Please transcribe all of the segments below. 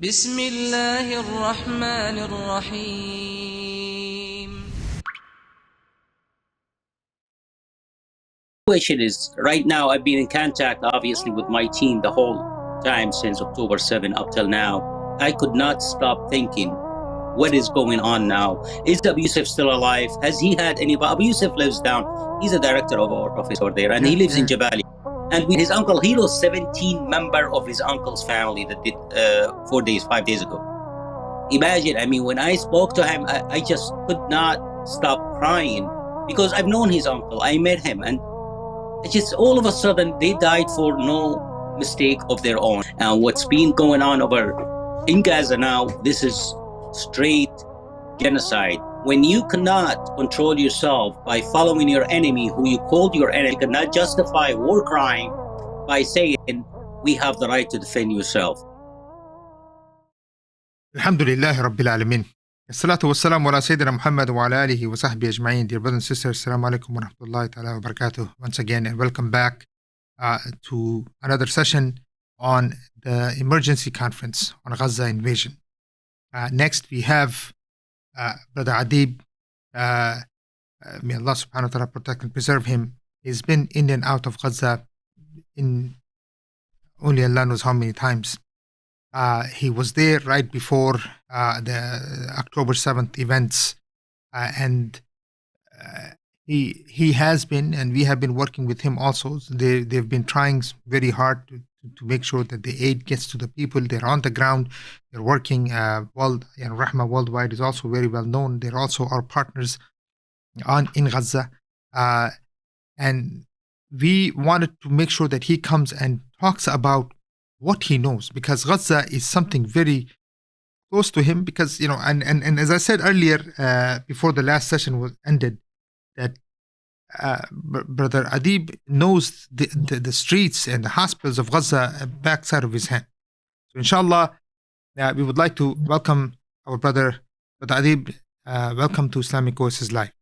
بسم الله الرحمن الرحيم. Situation is right now I've been in contact obviously with my team the whole time since October 7 up till now. I could not stop thinking, what is going on now? Is Abu Yusuf still alive? Has he had anybody? Abu Yusuf lives down. He's a director of our office over there, and he lives in Jabali. And his uncle, he lost 17 member of his uncle's family that did 5 days ago. Imagine, I mean, when I spoke to him, I just could not stop crying because I've known his uncle. I met him, and just all of a sudden they died for no mistake of their own. And what's been going on over in Gaza now, this is straight genocide. When you cannot control yourself by following your enemy, who you called your enemy, you cannot justify war crime by saying we have the right to defend yourself. Alhamdulillah Rabbil Alameen. As-salatu was-salamu ala Sayyidina Muhammad wa ala alihi wa sahbihi ajma'in. Dear brothers and sisters, Assalamu alaikum wa rahmatullahi ta'ala wa barakatuh. Once again, and welcome back to another session on the emergency conference on Gaza invasion. Next, we have Brother Adib. May Allah subhanahu wa ta'ala protect and preserve him. He's been in and out of Gaza in only Allah knows how many times. He was there right before the October 7th events, and he has been, and we have been working with him also. They've been trying very hard to make sure that the aid gets to the people. They're on the ground. They're working. And Rahma Worldwide is also very well known. They're also our partners in Gaza, and we wanted to make sure that he comes and talks about what he knows, because Gaza is something very close to him, because, you know, and as I said earlier, before the last session was ended, that Brother Adib knows the streets and the hospitals of Gaza backside of his hand. So inshallah, we would like to welcome our brother Adib. Welcome to Islamic Oasis Live.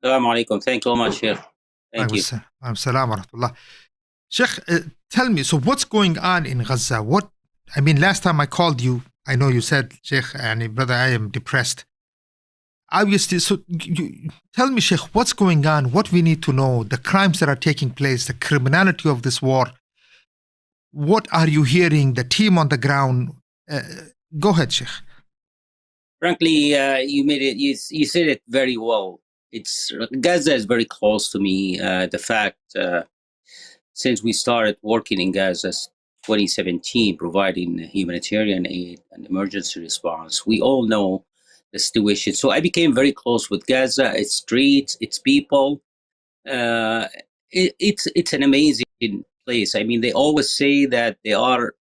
Assalamu alaikum. Thank you so much here. Thank you. Assalamu wa rahmatullah. Sheikh, tell me, so what's going on in Gaza? Last time I called you, I know you said, Sheikh, and brother, I am depressed. Obviously, so you tell me, Sheikh, what's going on? What we need to know, the crimes that are taking place, the criminality of this war. What are you hearing? The team on the ground. Go ahead, Sheikh. Frankly, you made it. You said it very well. Gaza is very close to me. The fact. Since we started working in Gaza 2017, providing humanitarian aid and emergency response, we all know the situation. So I became very close with Gaza, its streets, its people. It's an amazing place. I mean, they always say that they are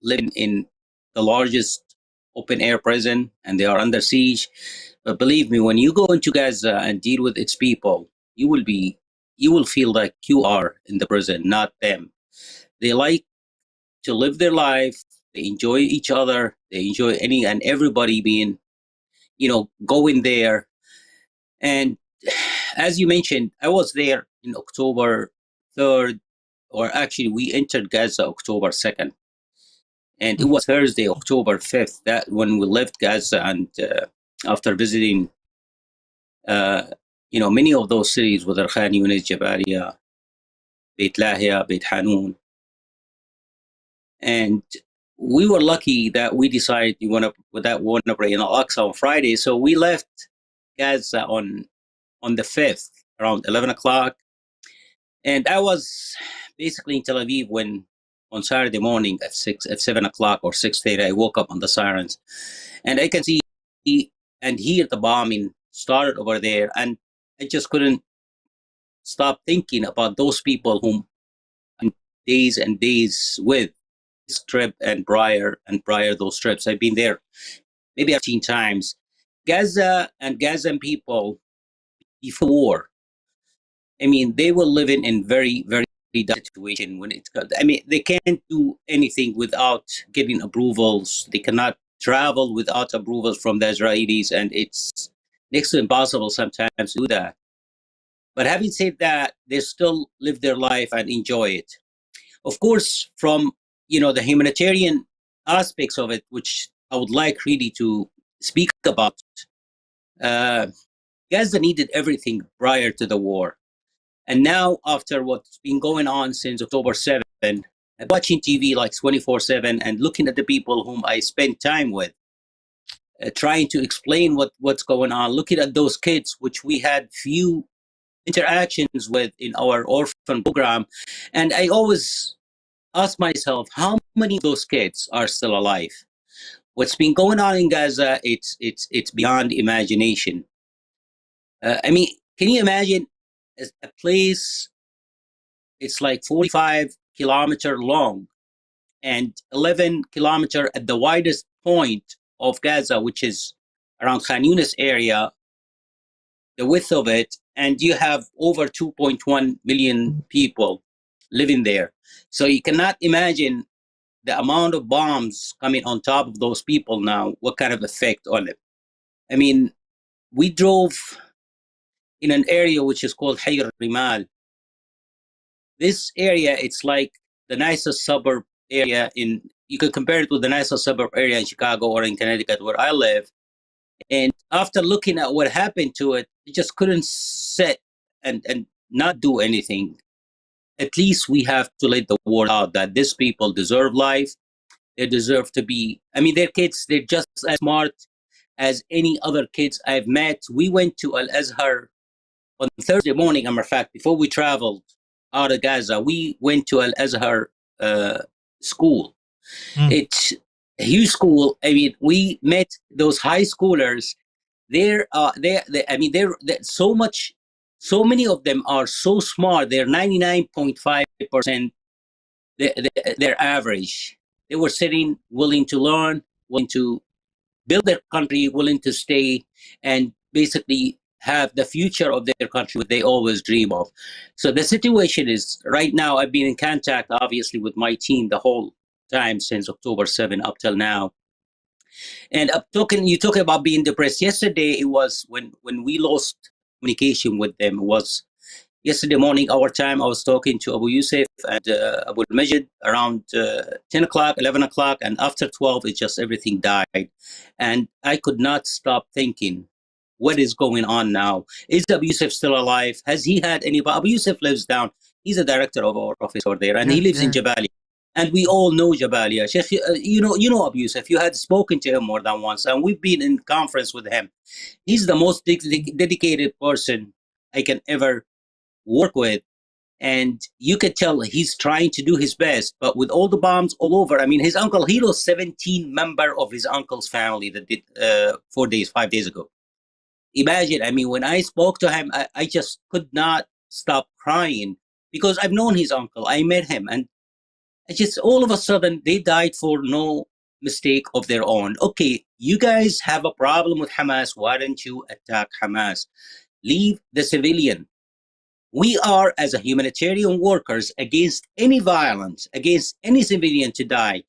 living in the largest open air prison and they are under siege. But believe me, when you go into Gaza and deal with its people, you will feel like you are in the prison, not them. They like to live their life. They enjoy each other. They enjoy any and everybody being, going there. And as you mentioned, I was there in October 3rd, or actually we entered Gaza October 2nd. And it was Thursday, October 5th, that when we left Gaza, and after visiting many of those cities, whether Khan Yunis, Jabalia, Beit Lahia, Beit Hanun. And we were lucky that we decided we want to pray in Al-Aqsa on Friday. So we left Gaza on the 5th, around 11 o'clock. And I was basically in Tel Aviv on Saturday morning at 7 o'clock or 6:30, I woke up on the sirens. And I can see and hear the bombing started over there. And I just couldn't stop thinking about those people whom days and days with this trip and prior those trips. I've been there maybe 15 times. Gaza and Gazan people before war, I mean, they were living in very, very dark situation they can't do anything without getting approvals. They cannot travel without approvals from the Israelis, and it's next to impossible sometimes to do that. But having said that, they still live their life and enjoy it. Of course, from the humanitarian aspects of it, which I would like really to speak about. Uh, Gaza needed everything prior to the war. And now, after what's been going on since October 7th, watching TV like 24/7 and looking at the people whom I spend time with, trying to explain what's going on, looking at those kids, which we had few interactions with in our orphan program. And I always ask myself, how many of those kids are still alive? What's been going on in Gaza, it's beyond imagination. I mean, can you imagine a place, it's like 45-kilometer long and 11-kilometer at the widest point of Gaza, which is around Khan Yunis area, the width of it, and you have over 2.1 million people living there. So you cannot imagine the amount of bombs coming on top of those people now, what kind of effect on it. I mean, we drove in an area which is called Hayy Rimal. This area, it's like the nicest suburb area you can compare it with the nicest suburb area in Chicago or in Connecticut where I live. And after looking at what happened to it, you just couldn't sit and not do anything. At least we have to let the word out that these people deserve life. They deserve to be, I mean, their kids, they're just as smart as any other kids I've met. We went to Al Azhar on Thursday morning, matter of fact, before we traveled out of Gaza, we went to Al Azhar school. It's a huge school. I mean, we met those high schoolers. I mean, they're so many of them are so smart. They're 99.5% their average. They were sitting, willing to learn, willing to build their country, willing to stay, and basically have the future of their country what they always dream of. So the situation is right now, I've been in contact, obviously, with my team the whole time since October 7 up till now. And you talking about being depressed. Yesterday, it was when we lost communication with them. It was yesterday morning, our time. I was talking to Abu Yusuf and Abu Majid around 10 o'clock, 11 o'clock, and after 12, it just everything died. And I could not stop thinking, what is going on now? Is Abu Yusuf still alive? Has he had anybody? Abu Yusuf lives down. He's a director of our office over there, and he lives in Jabalia. And we all know Jabalia. Sheikh, you know Abu Yusuf. You had spoken to him more than once, and we've been in conference with him. He's the most dedicated person I can ever work with. And you could tell he's trying to do his best, but with all the bombs all over, I mean, his uncle, he lost 17 members of his uncle's family that did 5 days ago. Imagine, I mean, when I spoke to him, I just could not stop crying because I've known his uncle. I met him, and just all of a sudden they died for no mistake of their own. Okay, you guys have a problem with Hamas. Why don't you attack Hamas? Leave the civilian. We are, as a humanitarian workers, against any violence, against any civilian to die.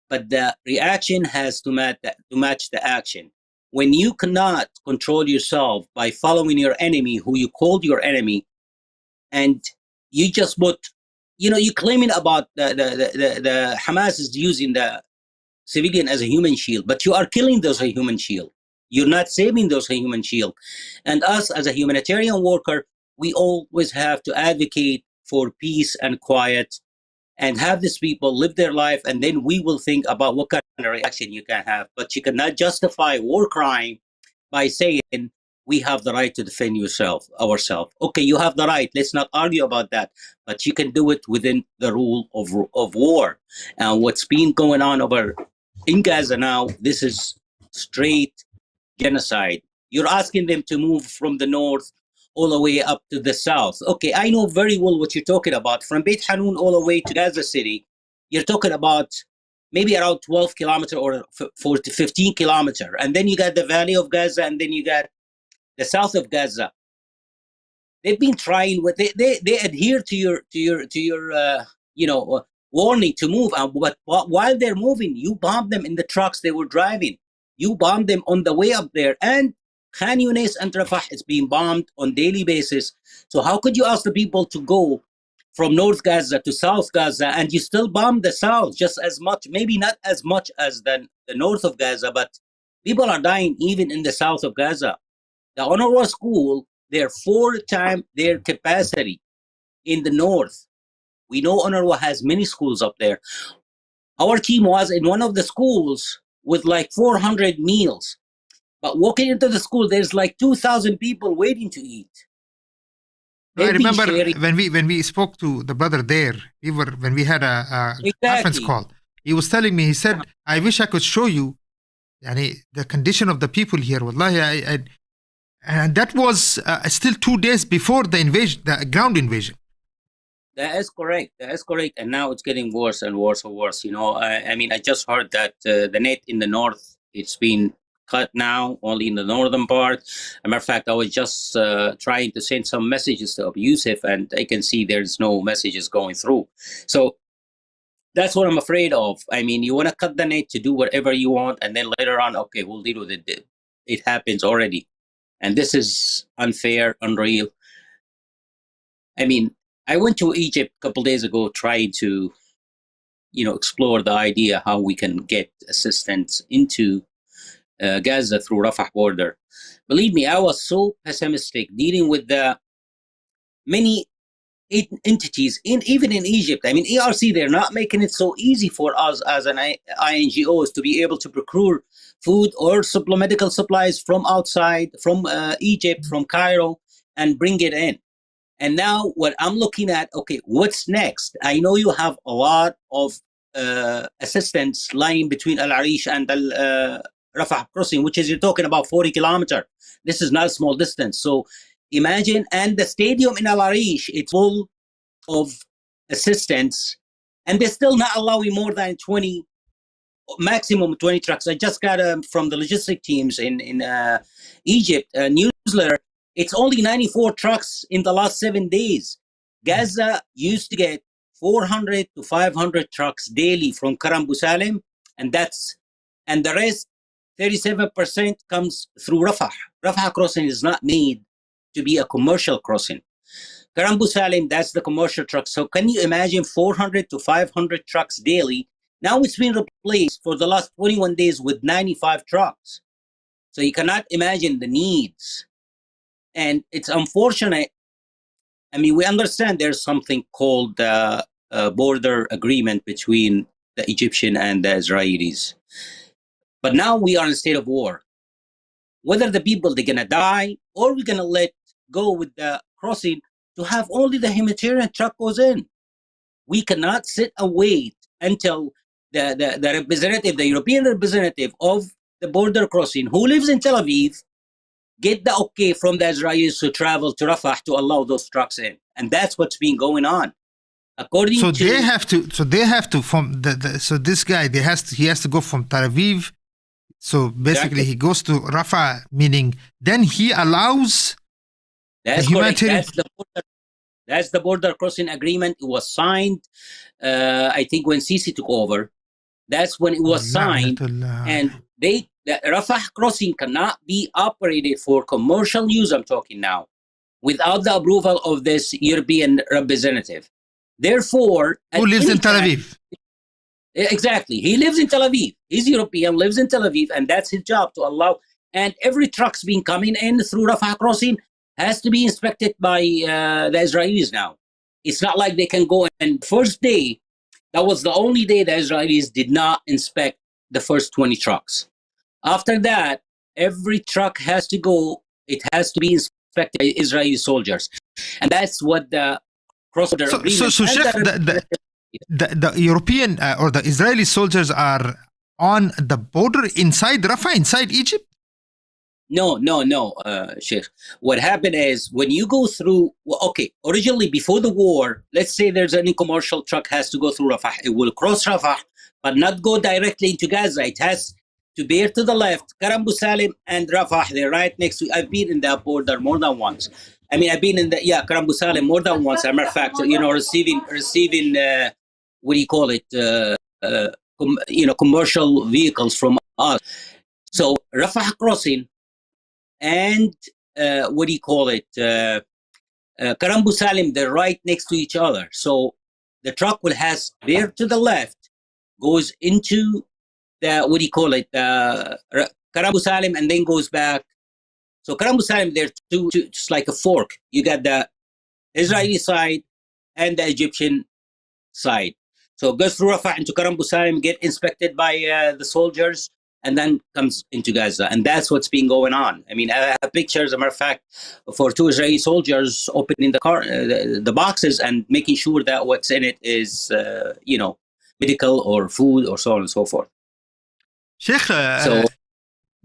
But the reaction has to match the action. When you cannot control yourself by following your enemy, who you called your enemy, and you just put, you're claiming about the Hamas is using the civilian as a human shield, but you are killing those human shield. You're not saving those human shield. And us as a humanitarian worker, we always have to advocate for peace and quiet and have these people live their life, and then we will think about what kind of reaction you can have. But you cannot justify war crime by saying we have the right to defend ourselves. Okay, you have the right. Let's not argue about that. But you can do it within the rule of war. And what's been going on over in Gaza now, this is straight genocide. You're asking them to move from the north all the way up to the south. Okay, I know very well what you're talking about. From Beit Hanun all the way to Gaza City, you're talking about maybe around 12 kilometer or 15 kilometer. And then you got the Valley of Gaza, and then you got the south of Gaza. They've been trying with they adhere to your warning to move. But while they're moving, you bomb them in the trucks they were driving. You bomb them on the way up there, and Khan Yunis and Rafah is being bombed on daily basis. So how could you ask the people to go from North Gaza to South Gaza, and you still bomb the South just as much, maybe not as much as the north of Gaza, but people are dying even in the south of Gaza. The UNRWA school, they're 4 times their capacity in the north. We know UNRWA has many schools up there. Our team was in one of the schools with like 400 meals. But walking into the school, there's like 2,000 people waiting to eat. I remember when we spoke to the brother there, when we had a conference call, he was telling me, he said, I wish I could show you the condition of the people here. Wallahi, and that was still 2 days before the invasion, the ground invasion. That is correct. And now it's getting worse and worse and worse. I mean, I just heard that the net in the north, it's been cut now, only in the northern part. As a matter of fact, I was just trying to send some messages to Abu Yusuf, and I can see there's no messages going through. So that's what I'm afraid of. I mean, you want to cut the net to do whatever you want, and then later on, okay, we'll deal with it. It happens already. And this is unfair, unreal. I mean, I went to Egypt a couple of days ago trying to, explore the idea how we can get assistance into Gaza through Rafah border. Believe me, I was so pessimistic dealing with the many entities, even in Egypt. I mean, ERC, they're not making it so easy for us as an INGOs to be able to procure food or medical supplies from outside, from Egypt, from Cairo, and bring it in. And now what I'm looking at, okay, what's next? I know you have a lot of assistance lying between Al Arish and Al Rafah crossing, which is, you're talking about 40 kilometers. This is not a small distance. So imagine, and the stadium in Al Arish, it's full of assistance, and they're still not allowing more than 20, maximum 20 trucks. I just got from the logistic teams in Egypt, a newsletter. It's only 94 trucks in the last 7 days. Gaza used to get 400 to 500 trucks daily from Karam Busalim, and the rest, 37% comes through Rafah. Rafah crossing is not made to be a commercial crossing. Karam Busalim, that's the commercial truck. So can you imagine 400 to 500 trucks daily? Now it's been replaced for the last 21 days with 95 trucks. So you cannot imagine the needs. And it's unfortunate. I mean, we understand there's something called the border agreement between the Egyptian and the Israelis. But now we are in a state of war. Whether the people, they're going to die, or we're going to let go with the crossing to have only the humanitarian truck goes in. We cannot sit and wait until the representative, the European representative of the border crossing, who lives in Tel Aviv, get the okay from the Israelis to travel to Rafah to allow those trucks in. And that's what's been going on. They have to from so this guy, he has to go from Tel Aviv. So basically, he goes to Rafah, meaning then he allows the humanitarian. That's the border crossing agreement. It was signed, I think, when Sisi took over. That's when it was signed. And the Rafah crossing cannot be operated for commercial use, I'm talking now, without the approval of this European representative. Therefore, who lives in Tel Aviv? Exactly. He lives in Tel Aviv. He's European, lives in Tel Aviv, and that's his job to allow. And every truck's been coming in through Rafah crossing has to be inspected by the Israelis now. It's not like they can go, and first day, that was the only day the Israelis did not inspect the first 20 trucks. After that, every truck has to go, it has to be inspected by Israeli soldiers. And that's what the cross-border agreement... So Sheikh, the European or the Israeli soldiers are on the border inside Rafah, inside Egypt? No, Sheikh. What happened is when you go through, originally before the war, let's say there's any commercial truck has to go through Rafah. It will cross Rafah, but not go directly into Gaza. It has to bear to the left, Karam Busalim and Rafah. They're right next to. I've been in that border more than once. I mean, I've been in Karam Busalim more than once. As a matter of fact, receiving what do you call it? Commercial vehicles from us. So Rafah crossing and Karambu Salim, they're right next to each other. So the truck will has bear to the left, goes into the, what do you call it, Karambu Salim, and then goes back. So Karambu Salim, they're two, just like a fork. You got the Israeli side and the Egyptian side. So it goes through Rafah into Karambu Salim, get inspected by the soldiers, and then comes into Gaza. And that's what's been going on. I mean, I have pictures, as a matter of fact, for 2 Israeli soldiers opening the car, the boxes, and making sure that what's in it is, medical or food or so on and so forth. Sheikh, So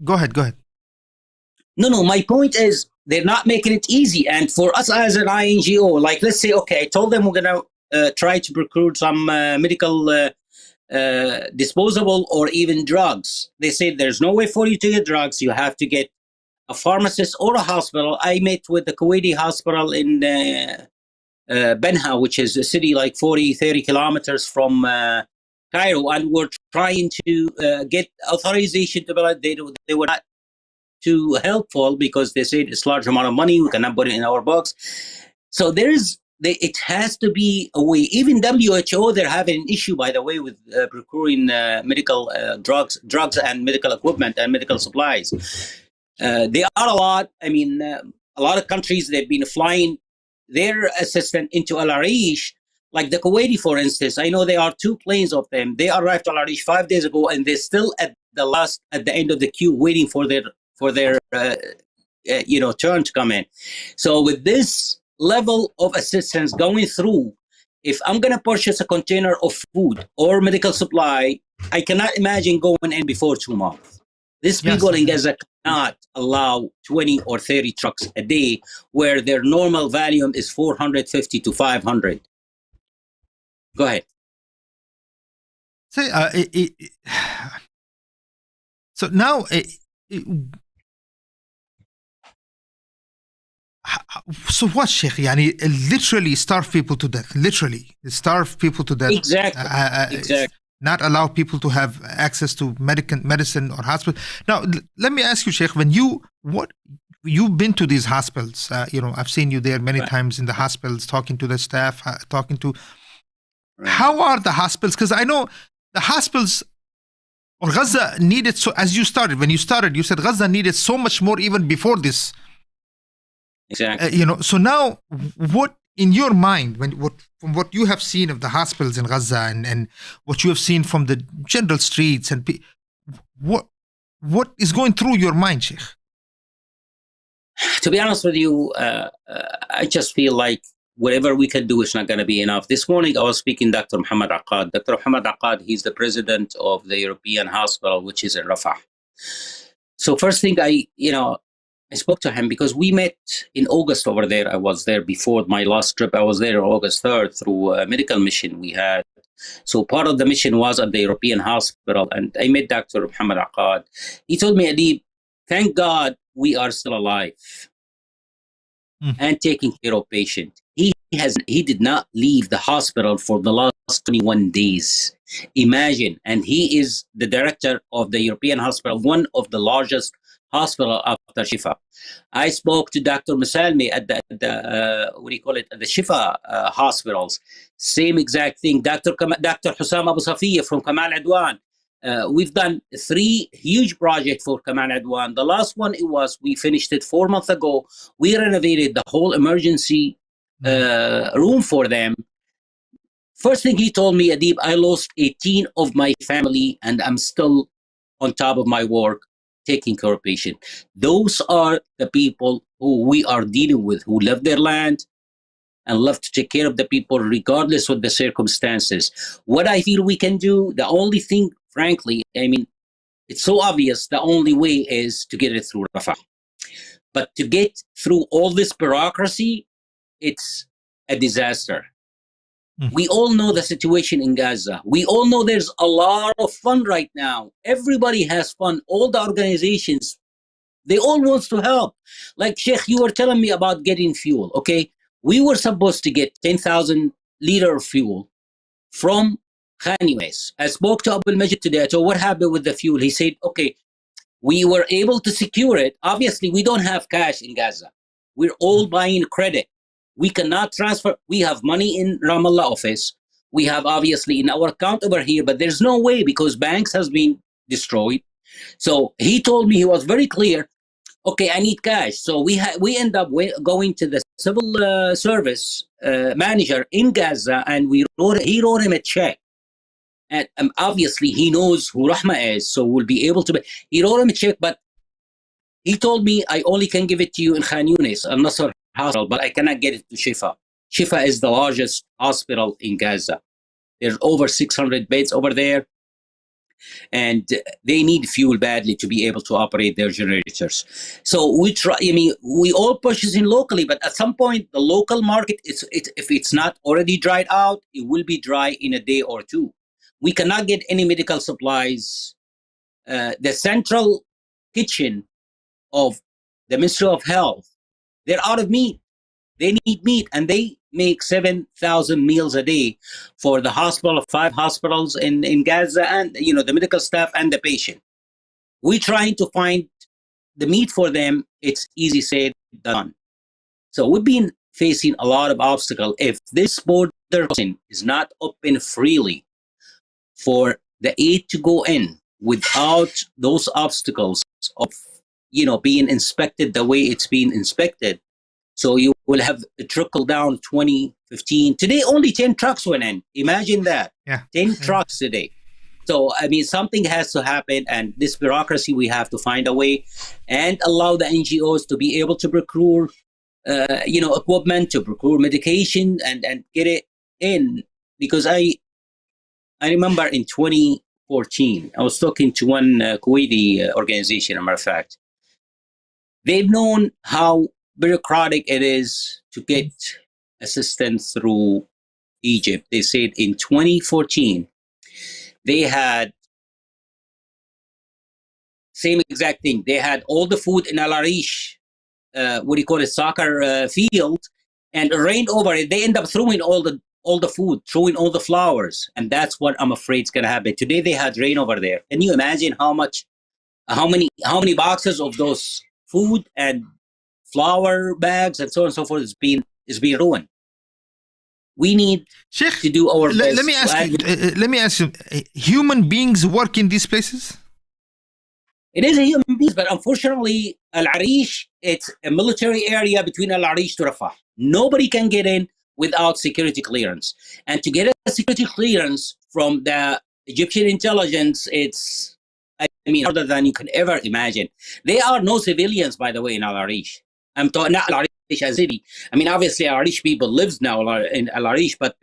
go ahead. no, my point is they're not making it easy. And for us as an INGO, like, let's say, okay, I told them we're going to try to procure some medical disposable or even drugs. They said there's no way for you to get drugs. You have to get a pharmacist or a hospital. I met with the Kuwaiti hospital in Benha, which is a city like 30 kilometers from Cairo, and we're trying to get authorization to, but they were not too helpful because they said it's large amount of money, we cannot put it in our books. So it has to be a way. Even WHO, they're having an issue, by the way, with procuring medical drugs and medical equipment and medical supplies. They are a lot. I mean, a lot of countries, they've been flying their assistant into Al Arish, like the Kuwaiti, for instance. I know there are 2 planes of them. They arrived Al Arish 5 days ago, and they're still at the end of the queue, waiting for their turn to come in. So with this level of assistance going through, if I'm going to purchase a container of food or medical supply, I cannot imagine going in before 2 months. These people in Gaza cannot allow 20 or 30 trucks a day, where their normal volume is 450 to 500. Go ahead. So now, so what, Sheikh? Yani, literally starve people to death. Literally starve people to death. Exactly. Not allow people to have access to medicine or hospital. Now, let me ask you, Sheikh, when you've been to these hospitals, I've seen you there many times in the hospitals, talking to the staff, how are the hospitals? Because I know the hospitals or Gaza needed, so as when you started, you said Gaza needed so much more even before this. Exactly. So now, what in your mind, from what you have seen of the hospitals in Gaza and what you have seen from the general streets, and what is going through your mind, Sheikh? To be honest with you, I just feel like whatever we can do is not going to be enough. This morning, I was speaking to Dr. Muhammad Aqad. Dr. Muhammad Aqad, he's the president of the European Hospital, which is in Rafah. So first thing, I spoke to him because we met in August over there. I was there before my last trip. I was there on August 3rd through a medical mission we had. So part of the mission was at the European Hospital, and I met Dr. Muhammad Aqad. He told me, Adib, thank God we are still alive and taking care of patients. He did not leave the hospital for the last 21 days. Imagine. And he is the director of the European Hospital, one of the largest hospital after Shifa. I spoke to Dr. Musalmi at the Shifa hospitals. Same exact thing. Dr. Hussam Abu Safiya from Kamal Adwan. We've done 3 huge projects for Kamal Adwan. The last one, we finished it 4 months ago. We renovated the whole emergency room for them. First thing he told me, Adib, I lost 18 of my family, and I'm still on top of my work, taking care of patients. Those are the people who we are dealing with, who love their land and love to take care of the people regardless of the circumstances. What I feel we can do, the only thing, frankly, I mean, it's so obvious, the only way is to get it through Rafah. But to get through all this bureaucracy, it's a disaster. We all know the situation in Gaza. We all know there's a lot of fun right now. Everybody has fun. All the organizations, they all want to help. Like, Sheikh, you were telling me about getting fuel, okay? We were supposed to get 10,000 liter of fuel from Khan Yunis. I spoke to Abul Majid today. I told, what happened with the fuel? He said, okay, we were able to secure it. Obviously, we don't have cash in Gaza. We're all buying credit. We cannot transfer. We have money in Ramallah office. We have obviously in our account over here, but there's no way because banks has been destroyed. So he told me, he was very clear. Okay, I need cash. So we end up going to the civil service manager in Gaza, and he wrote him a check. And obviously he knows who Rahma is, so we'll be able to. He wrote him a check, but he told me I only can give it to you in Khan Yunis, Al Nasser Hospital, but I cannot get it to Shifa. Shifa is the largest hospital in Gaza. There's over 600 beds over there, and they need fuel badly to be able to operate their generators. So we try. I mean, we all purchase in locally, but at some point, the local market, if it's not already dried out, it will be dry in a day or two. We cannot get any medical supplies. The central kitchen of the Ministry of Health, they're out of meat. They need meat, and they make 7,000 meals a day for the hospital, 5 hospitals in Gaza, and the medical staff and the patient. We're trying to find the meat for them. It's easy said, done. So we've been facing a lot of obstacles. If this border crossing is not open freely for the aid to go in without those obstacles of being inspected the way it's being inspected, so you will have a trickle down 2015. Today, only 10 trucks went in. Imagine that. Yeah. 10 trucks today. So, I mean, something has to happen. And this bureaucracy, we have to find a way and allow the NGOs to be able to procure, equipment, to procure medication and get it in. Because I remember in 2014, I was talking to one Kuwaiti organization, as a matter of fact. They've known how bureaucratic it is to get assistance through Egypt. They said in 2014, they had same exact thing. They had all the food in Al Arish, soccer field, and it rained over it. They end up throwing all the food, throwing all the flowers, and that's what I'm afraid is going to happen. Today they had rain over there. Can you imagine how many boxes of those food and flower bags and so on and so forth is being ruined? We need Sheikh, to do our best. Let me ask you. Human beings work in these places? It is a human being, but unfortunately, Al Arish, it's a military area between Al Arish to Rafah. Nobody can get in without security clearance. And to get a security clearance from the Egyptian intelligence, it's harder than you can ever imagine. There are no civilians, by the way, in Al Arish. I'm talking not Al Arish as a city. I mean, obviously, Al Arish people lives now in Al Arish, but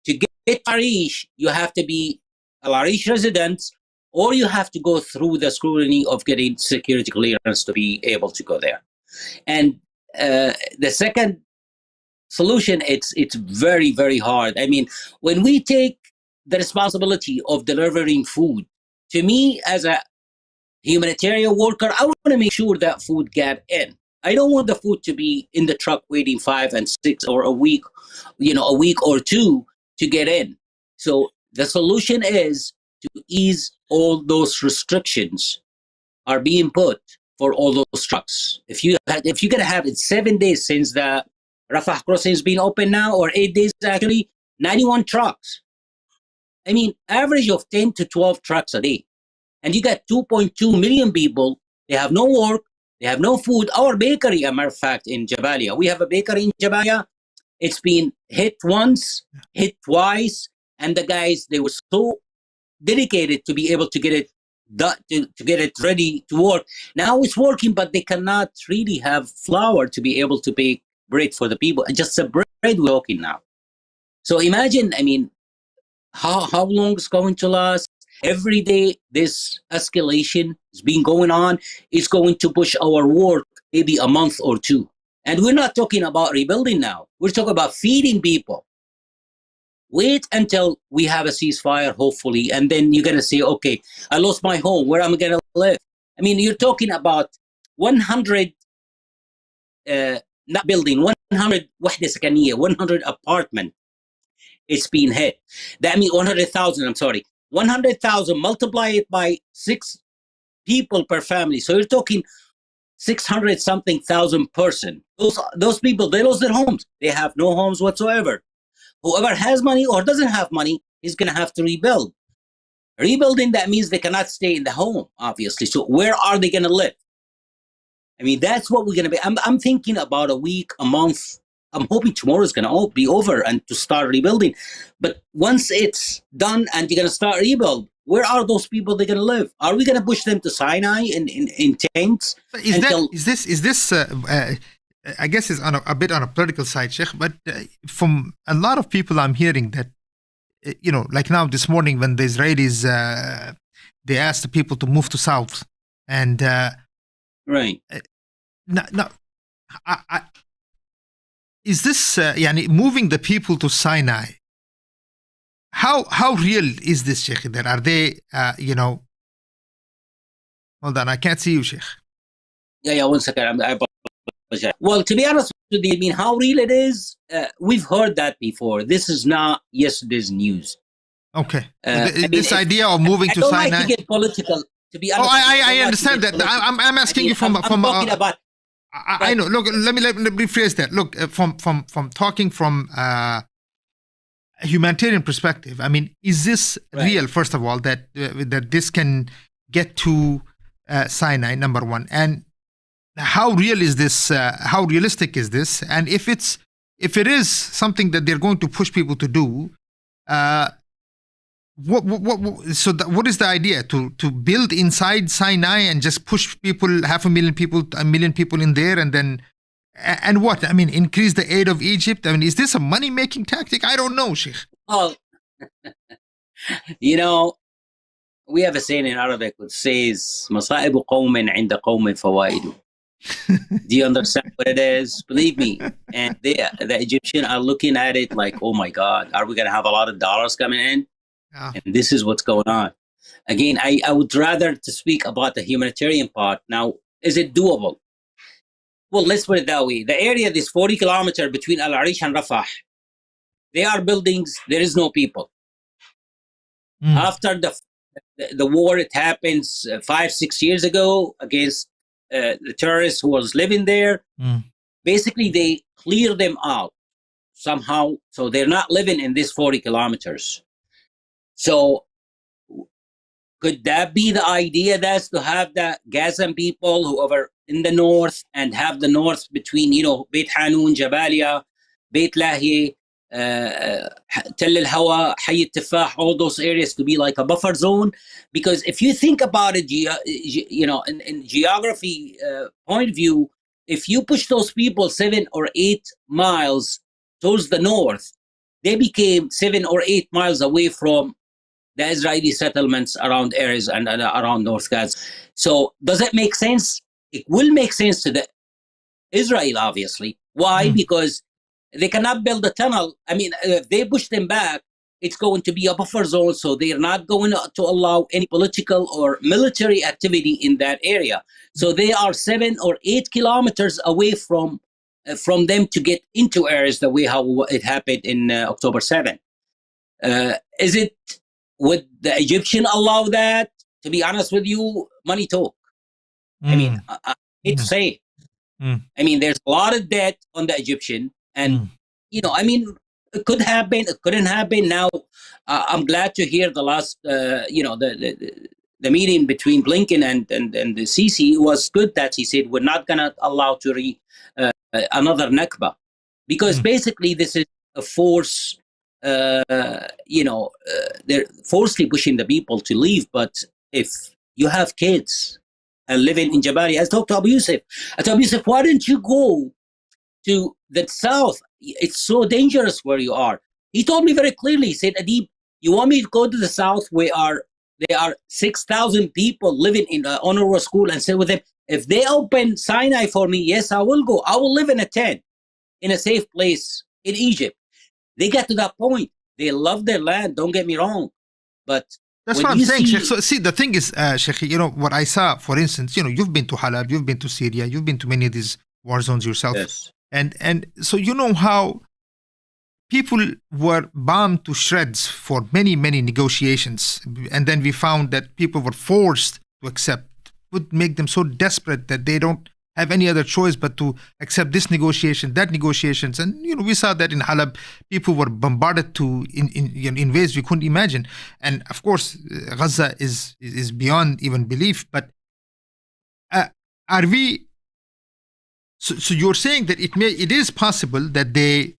to get Al Arish, you have to be Al Arish residents, or you have to go through the scrutiny of getting security clearance to be able to go there. And the second solution, it's very, very hard. I mean, when we take the responsibility of delivering food, to me as a humanitarian worker, I want to make sure that food get in. I don't want the food to be in the truck waiting 5 and 6 or a week or two to get in. So the solution is to ease all those restrictions are being put for all those trucks. If you're going to have it 7 days since the Rafah crossing has been open now, or 8 days actually, 91 trucks. I mean, average of 10 to 12 trucks a day. And you got 2.2 million people. They have no work. They have no food. Our bakery, as a matter of fact, in Jabalia, we have a bakery in Jabalia. It's been hit once, hit twice, and the guys, they were so dedicated to be able to get it to get it ready to work. Now it's working, but they cannot really have flour to be able to bake bread for the people. And just the bread we're talking now. So imagine, I mean, how long it's going to last. Every day this escalation is being going on. It's going to push our work maybe a month or two. And we're not talking about rebuilding now. We're talking about feeding people. Wait until we have a ceasefire, hopefully, and then you're going to say, okay, I lost my home. Where am I going to live? I mean, you're talking about 100, not building, 100 وحدة سكنية, 100 apartment. It's been hit. That means 100,000, I'm sorry. 100,000, multiply it by 6 people per family. So you're talking 600 something thousand person. Those people, they lost their homes. They have no homes whatsoever. Whoever has money or doesn't have money is going to have to rebuild. Rebuilding, that means they cannot stay in the home, obviously. So where are they going to live? I mean, that's what we're going to be. I'm thinking about a week, a month. I'm hoping tomorrow is going to be over and to start rebuilding. But once it's done and you're going to start rebuild, where are those people they're going to live? Are we going to push them to Sinai in tents? Is this? I guess it's on a bit on a political side, Sheikh. But from a lot of people, I'm hearing that like now this morning when the Israelis they asked the people to move to south, and right. Now, is this moving the people to Sinai? How real is this, Sheikh? There are they? Hold on, I can't see you, Sheikh. Yeah. 1 second. I apologize. Well, to be honest with you, I mean, how real it is, we've heard that before. This is not yesterday's news. Okay. This idea of moving to Sinai. I don't like to get political. To be honest, I understand that. I'm asking you from talking about. I know. Look, let me rephrase that. Look, from talking from a humanitarian perspective, I mean, is this real? First of all, that this can get to Sinai, number one, and how real is this? How realistic is this? And if it is something that they're going to push people to do, what is the idea? To build inside Sinai and just push people, 500,000 people, 1 million people in there, and then what? I mean, increase the aid of Egypt? I mean, is this a money-making tactic? I don't know, Sheikh. Oh, we have a saying in Arabic which says, "Masaibu qawmin 'inda qawmin fawaidu." Do you understand what it is? Believe me. And the Egyptians are looking at it like, oh my God, are we going to have a lot of dollars coming in? Yeah. And this is what's going on. Again, I would rather to speak about the humanitarian part. Now, is it doable? Well, let's put it that way. The area, this 40 kilometers between Al Arish and Rafah, they are buildings, there is no people. After the war, it happens 5-6 years ago against the terrorists who was living there. Basically, they clear them out somehow. So they're not living in this 40 kilometers. So could that be the idea? That's to have the Gazan people who are in the north and have the north between, Beit Hanun, Jabalia, Beit Lahiya, Tel al-Hawa, Hayy al-Tufah, all those areas to be like a buffer zone. Because if you think about it, in geography point of view, if you push those people 7 or 8 miles towards the north, they became 7 or 8 miles away from the Israeli settlements around areas and around North Gaza. So does it make sense? It will make sense to the Israel, obviously. Why? Because they cannot build a tunnel. I mean, if they push them back, it's going to be a buffer zone, so they're not going to allow any political or military activity in that area. So they are 7 or 8 kilometers away from them to get into areas the way how it happened in October 7. Would the Egyptian allow that? To be honest with you, money talk. I mean, I hate to say it. I mean, there's a lot of debt on the Egyptian. And, I mean, it could happen, it couldn't happen. Now, I'm glad to hear the last, the meeting between Blinken and the Sisi was good that he said we're not going to allow to another Nakba. Because basically this is a force, they're forcefully pushing the people to leave. But if you have kids and living in Jabalia, I talked to Abu Yusuf. I told Abu Yusuf, why don't you go to the south? It's so dangerous where you are. He told me very clearly, he said, Adib, you want me to go to the south where there are 6,000 people living in an honorable school and say with them, if they open Sinai for me, yes, I will go. I will live in a tent in a safe place in Egypt. They got to that point. They love their land, don't get me wrong. But that's what I'm saying, Sheikh. So, see, the thing is, Sheikh, what I saw, for instance, you've been to Halab, you've been to Syria, you've been to many of these war zones yourself. Yes. And so you know how people were bombed to shreds for many, many negotiations. And then we found that people were forced to accept, would make them so desperate that they don't have any other choice but to accept this negotiation, that negotiations. And we saw that in Halab, people were bombarded in ways we couldn't imagine. And of course, Gaza is beyond even belief. But are we? So you're saying that it is possible that they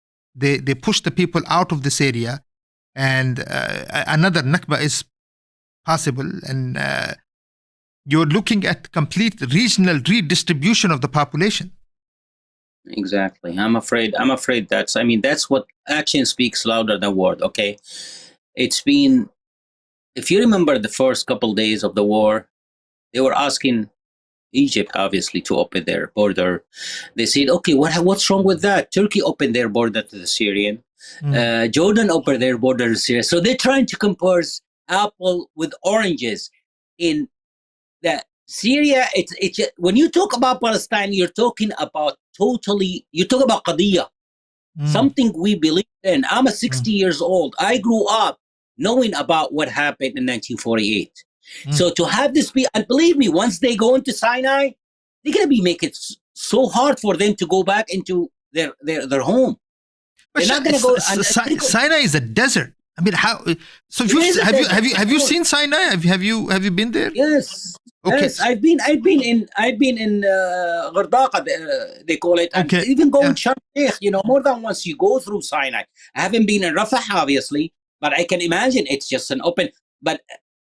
push the people out of this area, and another Nakba is possible, and you're looking at complete regional redistribution of the population. Exactly. I'm afraid that's what action speaks louder than word. Okay. It's been, if you remember the first couple days of the war, they were asking Egypt, obviously, to open their border. They said, okay, what's wrong with that? Turkey opened their border to the Syrian. Jordan opened their border to Syria. So they're trying to compare apple with oranges. In that Syria, it's when you talk about Palestine, you're talking about qadiyya, something we believe in. I'm 60 years old. I grew up knowing about what happened in 1948. So to have this be, and believe me, once they go into Sinai, they're going to be make it so hard for them to go back into their home. But they're not going to go. Sinai is a desert. I mean, how? So have you seen Sinai? Have you been there? Yes. Okay. Yes, I've been in Gardaqa, they call it, and even going Sharm Sheikh, more than once. You go through Sinai. I haven't been in Rafah, obviously, but I can imagine it's just an open. But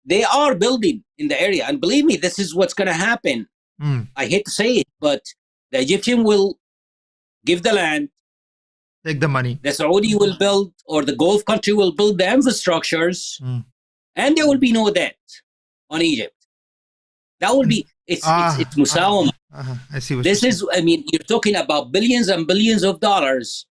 they are building in the area, and believe me, this is what's going to happen. I hate to say it, but the Egyptian will give the land, take the money. The Saudi will build, or the Gulf country will build the infrastructures, and there will be no debt on Egypt. That will be, it's musawama. I see what this is. I mean, you're talking about billions and billions of dollars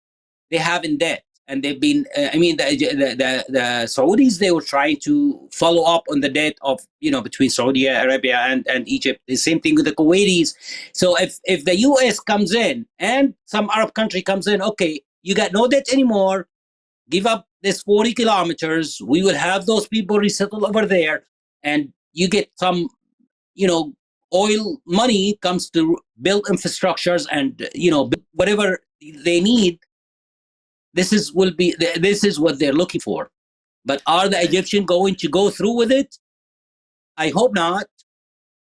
they have in debt, and they've been. The Saudis, they were trying to follow up on the debt of between Saudi Arabia and Egypt. The same thing with the Kuwaitis. So if the U.S. comes in and some Arab country comes in, okay, you got no debt anymore. Give up this 40 kilometers. We will have those people resettle over there, and you get some. Oil money comes to build infrastructures and whatever they need. This is what they're looking for. But are the Egyptians going to go through with it? I hope not.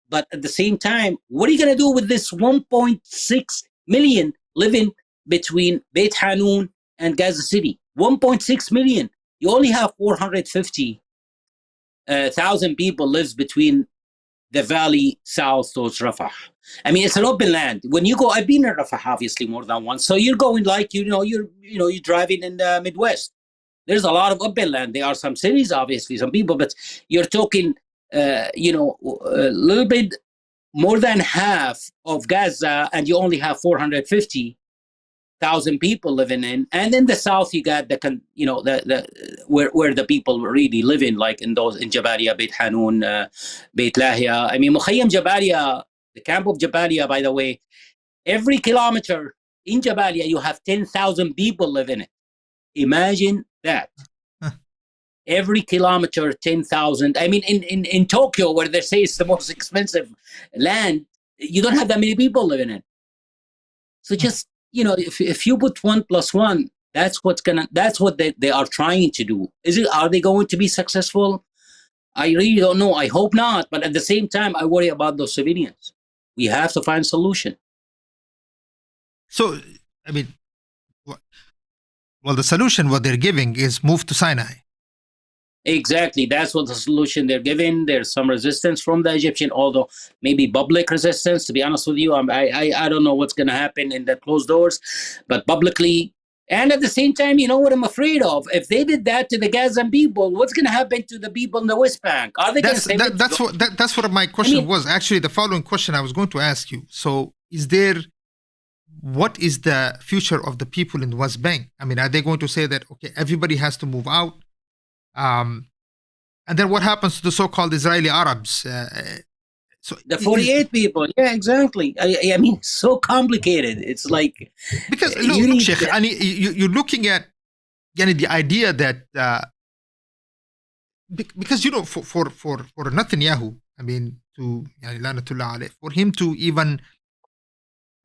But at the same time, what are you going to do with this 1.6 million living between Beit Hanun and Gaza City? 1.6 million. You only have 450,000 people lives between the valley south towards Rafah. I mean, it's an open land. When you go, I've been in Rafah obviously more than once. So you're going like you're driving in the Midwest. There's a lot of open land. There are some cities, obviously, some people, but you're talking, a little bit more than half of Gaza, and you only have 450,000 people living in. And in the south, you got the where the people really live in, like in Jabalia, Beit Hanun, Beit Lahia. I mean, Mukhayyam Jabalia, the camp of Jabalia, by the way, every kilometer in Jabalia, you have 10,000 people live in it. Imagine that. Every kilometer, 10,000. I mean, in Tokyo, where they say it's the most expensive land, you don't have that many people living in it. So just, if you put 1 + 1, that's what they are trying to do. Are they going to be successful? I really don't know. I hope not. But at the same time, I worry about those civilians. We have to find a solution. So, I mean, well, the solution, what they're giving is move to Sinai. Exactly. That's what the solution they're giving. There's some resistance from the Egyptian, although maybe public resistance, to be honest with you. I don't know what's going to happen in the closed doors, but publicly. And at the same time, you know what I'm afraid of? If they did that to the Gazan people, what's going to happen to the people in the West Bank? Are they going to say that's what my question was. Actually, the following question I was going to ask you. So what is the future of the people in the West Bank? I mean, are they going to say that, okay, everybody has to move out? And then what happens to the so-called Israeli Arabs? So the 48 people, yeah, exactly. I mean, it's so complicated. It's like because look, Sheikh, you're looking at the idea that because for Netanyahu, I mean, to for him to even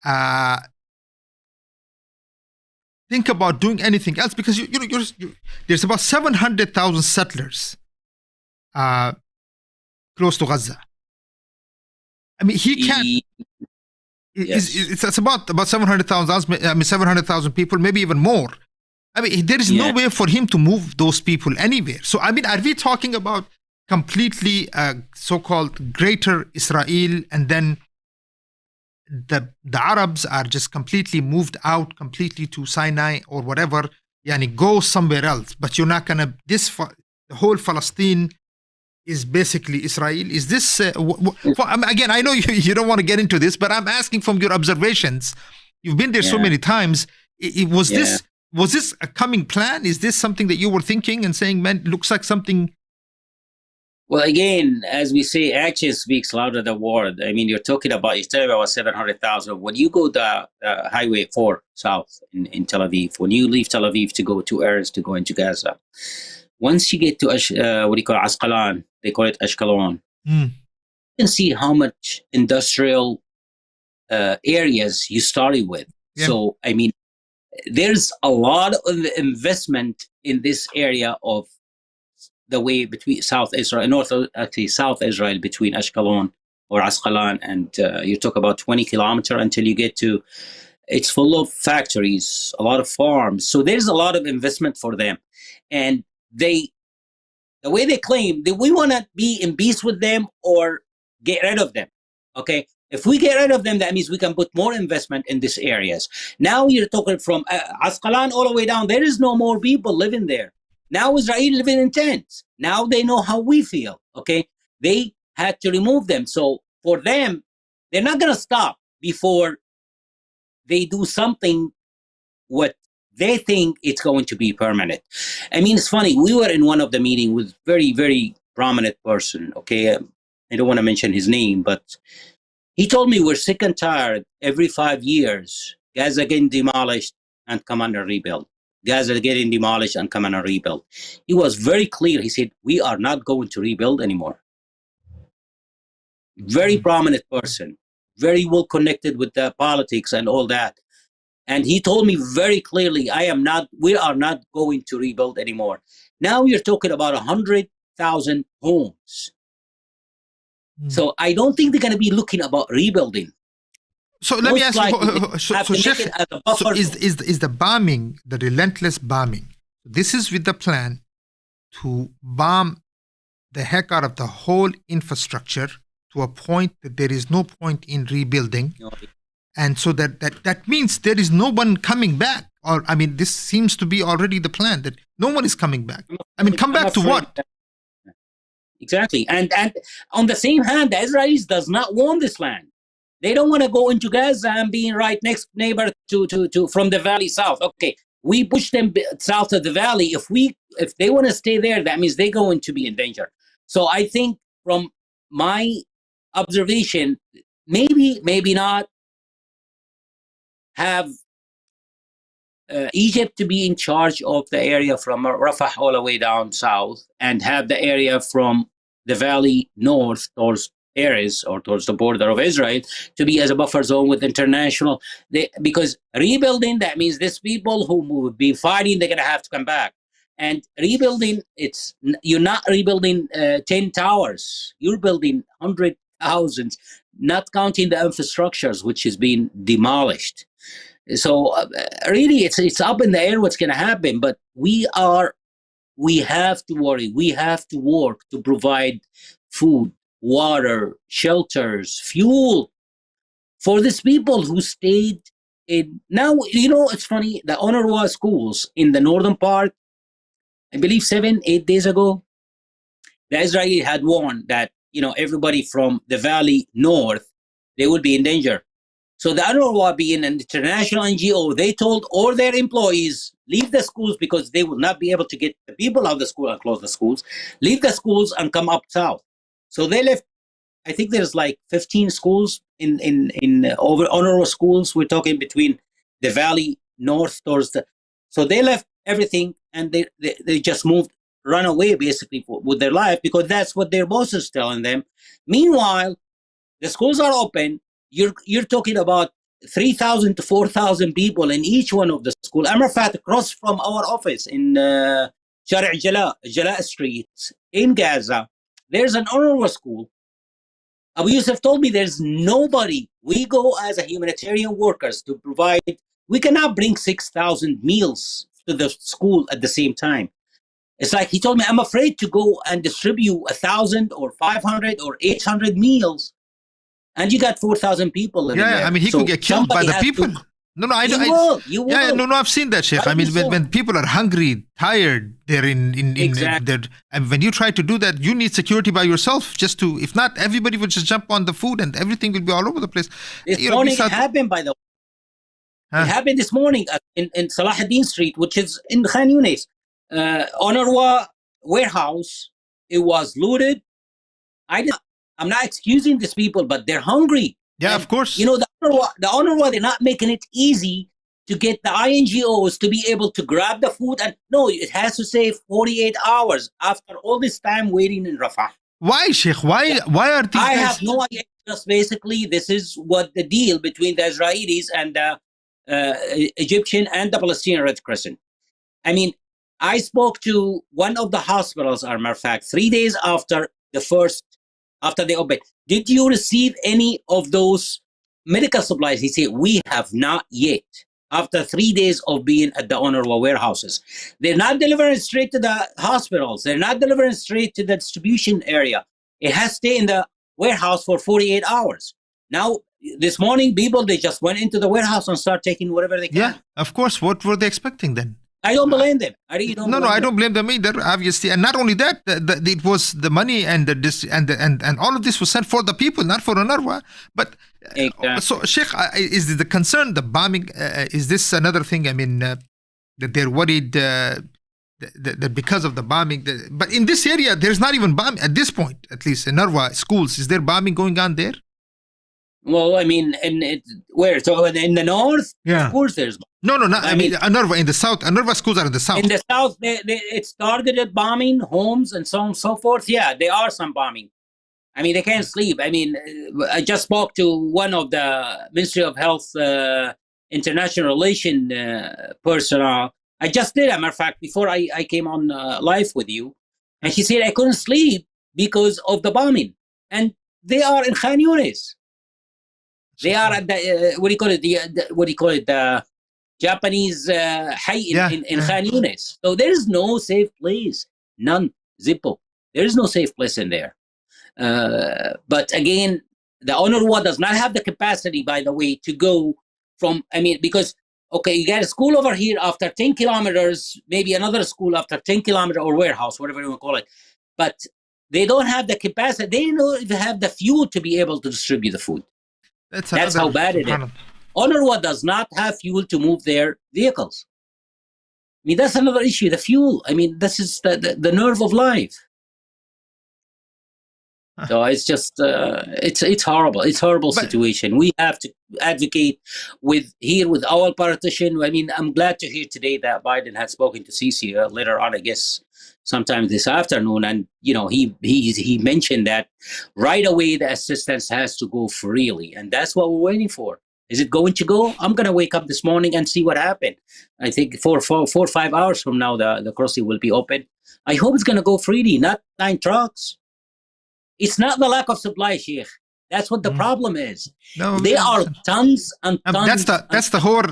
uh, think about doing anything else, because there's about 700,000 settlers close to Gaza. I mean, he can't. Yes. It's about 700,000. I mean, 700,000 people, maybe even more. I mean, there is no way for him to move those people anywhere. So, I mean, are we talking about completely so-called greater Israel, and then the Arabs are just completely moved out completely to Sinai or whatever, yani go somewhere else, but you're not gonna, the whole Palestine is basically Israel? Is this again, I know you don't want to get into this, but I'm asking from your observations. You've been there so many times. Was this a coming plan? Is this something that you were thinking and saying, man, looks like something? Well, again, as we say, action speaks louder than word. I mean, you're talking about 700,000. When you go the Highway 4 south in Tel Aviv, when you leave Tel Aviv to go to Erez to go into Gaza, once you get to Asqalan, they call it Ashkelon, you can see how much industrial areas you started with. Yeah. So, I mean, there's a lot of investment in this area of the way between South Israel, South Israel, between Ashkelon or Asqalan, and you talk about 20 kilometers until you get to, it's full of factories, a lot of farms. So there's a lot of investment for them. And the way they claim that we want to be in peace with them or get rid of them. Okay. If we get rid of them, that means we can put more investment in these areas. Now you're talking from Asqalan all the way down. There is no more people living there. Now Israel living in tents. Now they know how we feel, okay? They had to remove them. So for them, they're not going to stop before they do something what they think it's going to be permanent. I mean, it's funny. We were in one of the meetings with very, very prominent person, okay? I don't want to mention his name, but he told me we're sick and tired every 5 years, Gaza getting demolished and come under rebuild. Gaza getting demolished and come and rebuild. He was very clear. He said, we are not going to rebuild anymore. Very prominent person, very well connected with the politics and all that. And he told me very clearly, we are not going to rebuild anymore. Now you're talking about 100,000 homes. So I don't think they're going to be looking about rebuilding. So let me ask you, so is the bombing, the relentless bombing, this is with the plan to bomb the heck out of the whole infrastructure to a point that there is no point in rebuilding. And so that means there is no one coming back. Or, I mean, this seems to be already the plan, that no one is coming back. I mean, come back to what? Exactly. And on the same hand, the Israelis does not want this land. They don't want to go into Gaza and being right next neighbor to from the valley south. Okay, we push them south of the valley. If they want to stay there, that means they're going to be in danger. So I think from my observation, maybe not have Egypt to be in charge of the area from Rafah all the way down south, and have the area from the valley north towards Erez or towards the border of Israel to be as a buffer zone with international. Because rebuilding, that means these people who would be fighting, they're going to have to come back. And rebuilding, you're not rebuilding 10 towers. You're building 100,000, not counting the infrastructures, which is being demolished. So really, it's up in the air what's going to happen. But we have to worry. We have to work to provide food, water, shelters, fuel for these people who stayed in. Now, it's funny, the UNRWA schools in the northern part, I believe 7-8 days ago, the Israeli had warned that, everybody from the valley north, they would be in danger. So the UNRWA, being an international NGO, they told all their employees, leave the schools because they will not be able to get the people out of the school and close the schools. Leave the schools and come up south. So they left. I think there's like 15 schools in over UNRWA schools. We're talking between the valley north towards so they left everything and they just run away basically with their life, because that's what their boss is telling them. Meanwhile, the schools are open. You're talking about 3,000 to 4,000 people in each one of the school. Amarfat, across from our office in Shari' Jala Street in Gaza, there's an UNRWA school. Abu Yusuf told me there's nobody. We go as a humanitarian workers to provide. We cannot bring 6,000 meals to the school at the same time. It's like he told me, I'm afraid to go and distribute 1,000 or 500 or 800 meals. And you got 4,000 people living there. I mean, he could get killed by the people. No, I don't. You will. Yeah, no, I've seen that, Sheikh. I mean, when people are hungry, tired, they're Exactly. and when you try to do that, you need security by yourself just to, if not, everybody would just jump on the food and everything will be all over the place. This morning it happened, by the way. It happened this morning in Salahuddin Street, which is in Khan Yunis. UNRWA warehouse, it was looted. I'm not excusing these people, but they're hungry. Yeah, and, of course. You know, the UNRWA, they're not making it easy to get the INGOs to be able to grab the food. And no, it has to say 48 hours after all this time waiting in Rafah. Why, Sheikh? Why are these I guys... have no idea. Just basically, this is what the deal between the Israelis and the Egyptian and the Palestinian Red Crescent. I mean, I spoke to one of the hospitals, as a matter of fact, 3 days after they opened. Did you receive any of those medical supplies? He said, we have not yet. After 3 days of being at the UNRWA warehouses, they're not delivering straight to the hospitals. They're not delivering straight to the distribution area. It has to stay in the warehouse for 48 hours. Now, this morning, people, they just went into the warehouse and start taking whatever they can. Yeah, of course. What were they expecting then? I don't blame them. I really don't. I don't blame them either. Obviously, and not only that, it was the money and and all of this was sent for the people, not for UNRWA. But exactly. So, Sheikh, is the concern the bombing? Is this another thing? I mean, that they're worried that because of the bombing. But in this area, there's not even bombing at this point. At least in UNRWA schools, is there bombing going on there? Well, I mean, where? So in the north, yeah. Of course there's. No, not. I mean, UNRWA in the south. UNRWA schools are in the south. In the south, it's targeted bombing homes and so on and so forth. Yeah, there are some bombing. I mean, they can't sleep. I mean, I just spoke to one of the Ministry of Health international relation personnel. I just did, as a matter of fact, before I came on live with you, and she said I couldn't sleep because of the bombing, and they are in Khan Yunis. They are at the what do you call it? The Japanese Hay in Khan Yunis. So there is no safe place. None. Zippo. There is no safe place in there. But again, the UNRWA does not have the capacity, by the way, to go from, I mean, because, okay, you got a school over here after 10 kilometers, maybe another school after 10 kilometers or warehouse, whatever you want to call it. But they don't have the capacity. They don't even have the fuel to be able to distribute the food. That's how bad it is. UNRWA does not have fuel to move their vehicles. I mean, that's another issue, the fuel. I mean, this is the nerve of life. So it's just, it's horrible. It's a horrible situation. We have to advocate with our politician. I mean, I'm glad to hear today that Biden had spoken to Sisi later on, I guess, sometime this afternoon. And, you know, he mentioned that right away the assistance has to go freely. And that's what we're waiting for. Is it going to go? I'm going to wake up this morning and see what happened. I think 4 or 5 hours from now, the crossing will be open. I hope it's going to go freely, not 9 trucks. It's not the lack of supply, Sheikh. That's what the problem is. No, there are tons and tons. That's the whole.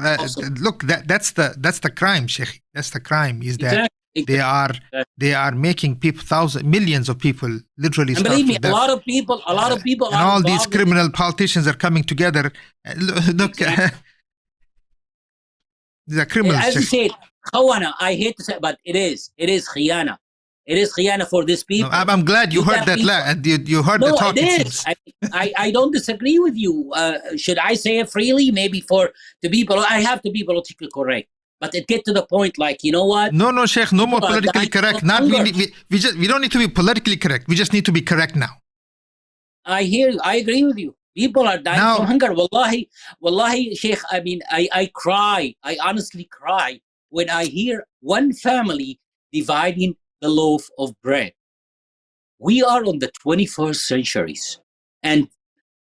Look, that's the crime, Sheikh. That's the crime. Is that they are making people, millions of people, literally. And believe me, a lot of people, and all these criminal politicians are coming together. Look, these are criminals. As you said, khawana. I hate to say, but it is khiyana. It is khiyana for these people. No, I'm glad you heard that. You heard the talk. No, it is. I don't disagree with you. Should I say it freely? Maybe to be I have to be politically correct. But it get to the point, like, you know what? No, Sheikh, no more politically correct. We don't need to be politically correct. We just need to be correct now. I agree with you. People are dying from hunger. Wallahi, Sheikh, I mean, I cry. I honestly cry when I hear one family dividing the loaf of bread. We are on the 21st centuries, and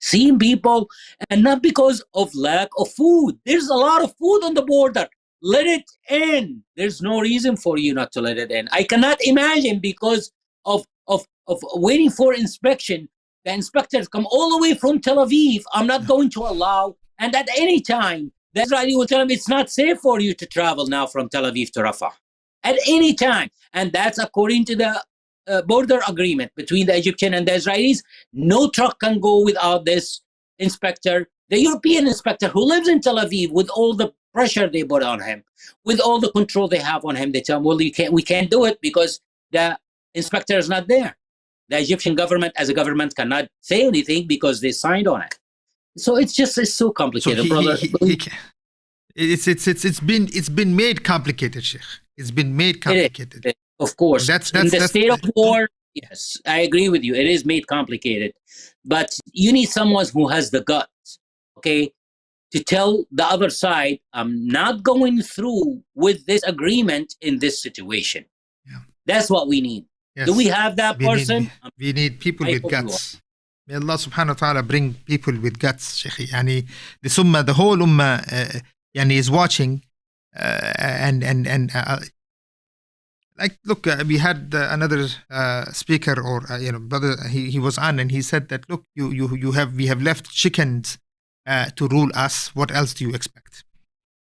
seeing people, and not because of lack of food. There's a lot of food on the border. Let it in. There's no reason for you not to let it in. I cannot imagine because of waiting for inspection. The inspectors come all the way from Tel Aviv. I'm not going to allow. And at any time, the Israeli will tell them it's not safe for you to travel now from Tel Aviv to Rafah. At any time. And that's according to the border agreement between the Egyptian and the Israelis. No truck can go without this inspector. The European inspector who lives in Tel Aviv, with all the pressure they put on him, with all the control they have on him, they tell him, well, we can't do it because the inspector is not there. The Egyptian government, as a government, cannot say anything because they signed on it. So it's so complicated, brother. It's been made complicated, Sheikh. It's been made complicated. Of course. That's in the state of war. Yes, I agree with you. It is made complicated, but you need someone who has the guts, okay, to tell the other side, I'm not going through with this agreement in this situation. Yeah. That's what we need. Yes. Do we have that person? We need people with guts. May Allah subhanahu wa ta'ala bring people with guts, Sheikh. Yani, the whole ummah is watching like, look, we had another speaker or brother. He was on and he said that, look, we have left chickens to rule us. What else do you expect?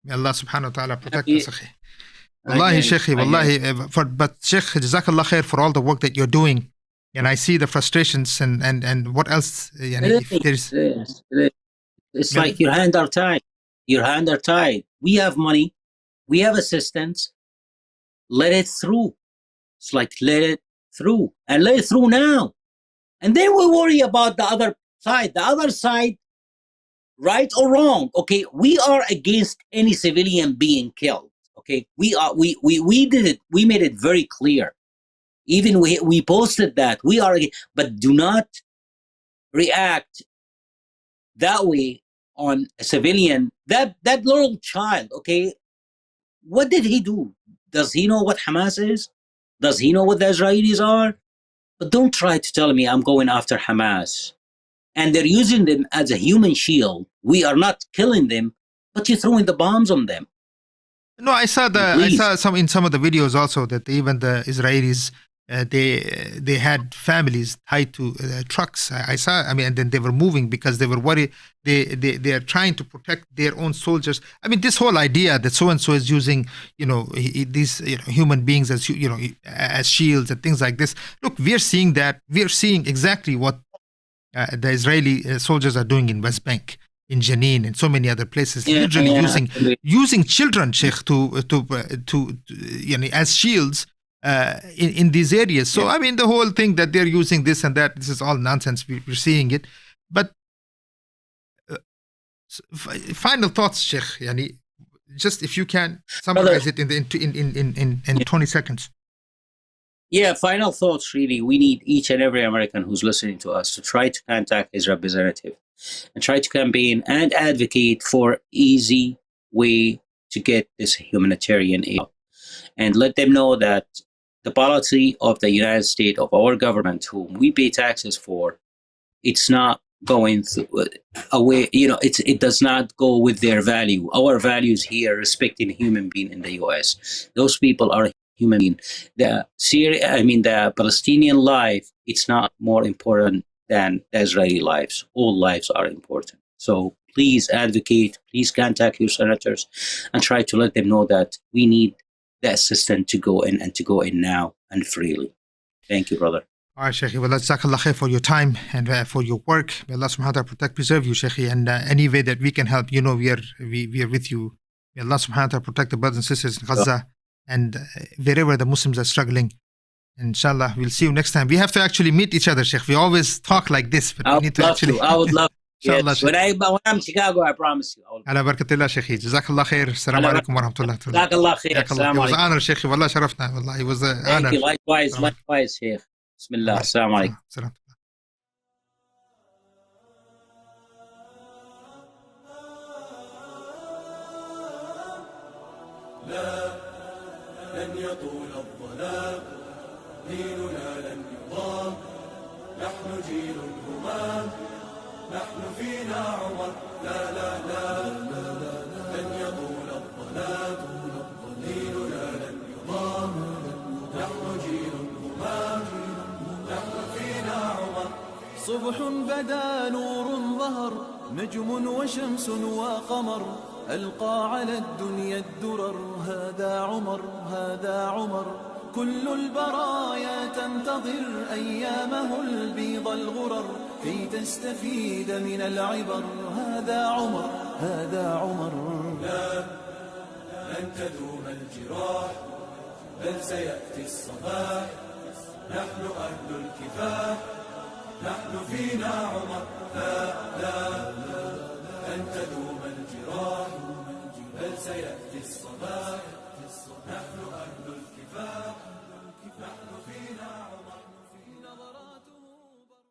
May Allah subhanahu wa ta'ala protect us, Sheikh. Wallahi, Sheikh, wallahi. But Sheikh, Jazakallah khair for all the work that you're doing. And I see the frustrations and what else. It's like your hands are tied. Your hands are tied. We have money. We have assistance. Let it through. It's like, let it through. And let it through now. And then we worry about the other side. The other side, right or wrong, okay, we are against any civilian being killed. Okay, we did it. We made it very clear. Even we posted that. We are, but do not react that way on a civilian. That little child, okay, what did he do? Does he know what Hamas is? Does he know what the Israelis are? But don't try to tell me I'm going after Hamas. And they're using them as a human shield. We are not killing them, but you're throwing the bombs on them. No, I saw some of the videos also that even the Israelis they had families tied to trucks. I saw. I mean, and then they were moving because they were worried. They are trying to protect their own soldiers. I mean, this whole idea that so and so is using these human beings as as shields and things like this. Look, we're seeing that. We're seeing exactly what the Israeli soldiers are doing in West Bank, in Jenin, and so many other places, literally using children, Sheikh, to as shields in these areas. So I mean, the whole thing that they're using this and that, this is all nonsense. We're seeing it. But final thoughts, Sheikh. Yani, just if you can summarize it in 20 seconds. Yeah, final thoughts. Really, we need each and every American who's listening to us to try to contact his representative and try to campaign and advocate for easy way to get this humanitarian aid, and let them know that the policy of the United States, of our government, whom we pay taxes for, it's not going away. It does not go with their value. Our values here, respecting human being in the U.S. Those people are human being. The Palestinian life, it's not more important than the Israeli lives. All lives are important. So please advocate, please contact your senators and try to let them know that we need the assistance to go in and to go in now and freely. Thank you, brother. All right, Sheikh. Well, Jazakallah khair for your time and for your work. May Allah subhanahu wa ta'ala protect, preserve you, Sheikh. And any way that we can help, we are with you. May Allah subhanahu wa ta'ala protect the brothers and sisters in Gaza and wherever the Muslims are struggling. Inshallah, we'll see you next time. We have to actually meet each other, Sheikh. We always talk like this, but we need to actually. I would love to. Yes. When I'm in Chicago, I promise you. على بركة الله شيخي. جزاك الله خير. السلام عليكم ورحمة الله. جزاك الله خير. It was an honor, Sheikh. والله شرفنا. والله it was an honor. Thank you. Likewise, Sheikh. بسم الله. السلام عليكم. السلام. لا لن يطول الظلام ديننا لن يضام نحن جيل الهمام نحن فينا عمر، لا لا لا لن يطول الظلام، ديننا لن يضام، نحن جيل همام، نحن فينا عمر. صبح بدا نور ظهر، نجم وشمس وقمر، ألقى على الدنيا الدرر، هذا عمر هذا عمر. كل البرايا تنتظر أيامه البيض الغرر، كي تستفيد من العبر، هذا عمر هذا عمر. لا لن تدوم الجراح، بل سيأتي الصباح، نحن أهل الكفاح، نحن فينا عمر، لا لا لن تدوم